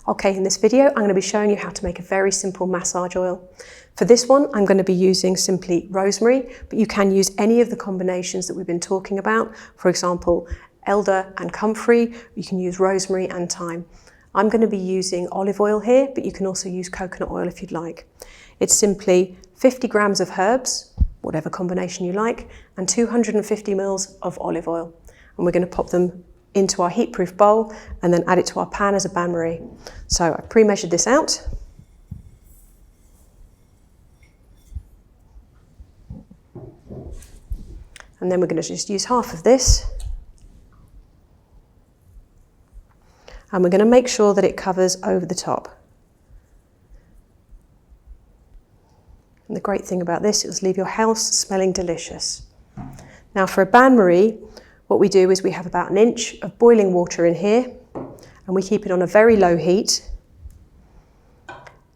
Okay, in this video I'm going to be showing you how to make a very simple massage oil. For this one I'm going to be using simply rosemary, but you can use any of the combinations that we've been talking about. For example, elder and comfrey, you can use rosemary and thyme. I'm going to be using olive oil here, but you can also use coconut oil if you'd like. It's simply 50 grams of herbs, whatever combination you like, and 250 mils of olive oil. And we're going to pop them into our heat-proof bowl and then add it to our pan as a bain-marie. So I pre-measured this out. And then we're going to just use half of this. And we're going to make sure that it covers over the top. And the great thing about this, it will leave your house smelling delicious. Now for a bain-marie, what we do is we have about 1 inch of boiling water in here, and we keep it on a very low heat.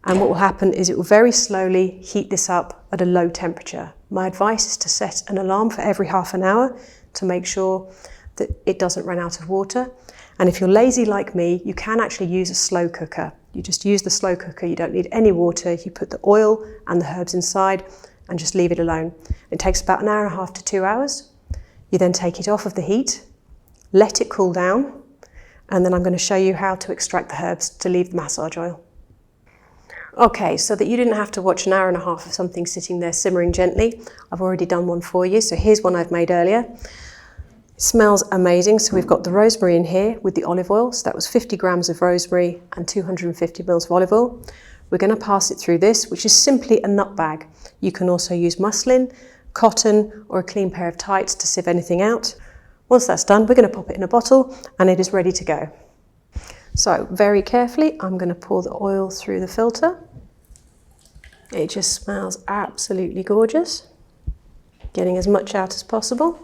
And what will happen is it will very slowly heat this up at a low temperature. My advice is to set an alarm for every half an hour to make sure that it doesn't run out of water. And if you're lazy like me, you can actually use a slow cooker. You just use the slow cooker, you don't need any water. You put the oil and the herbs inside and just leave it alone. It takes about 1.5 hours to 2 hours. You then take it off of the heat, let it cool down, and then I'm going to show you how to extract the herbs to leave the massage oil. Okay, so that you didn't have to watch 1.5 hours of something sitting there simmering gently, I've already done one for you. So here's one I've made earlier. It smells amazing. So we've got the rosemary in here with the olive oil. So that was 50 grams of rosemary and 250 mils of olive oil. We're going to pass it through this, which is simply a nut bag. You can also use muslin, cotton, or a clean pair of tights to sieve anything out. Once that's done, we're going to pop it in a bottle and it is ready to go. So very carefully, I'm going to pour the oil through the filter. It just smells absolutely gorgeous. Getting as much out as possible.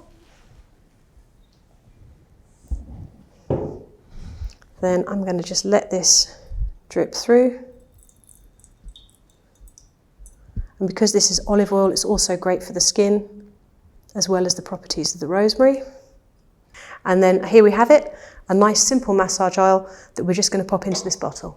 Then I'm going to just let this drip through. And because this is olive oil, it's also great for the skin, as well as the properties of the rosemary. And then here we have it, a nice simple massage oil that we're just going to pop into this bottle.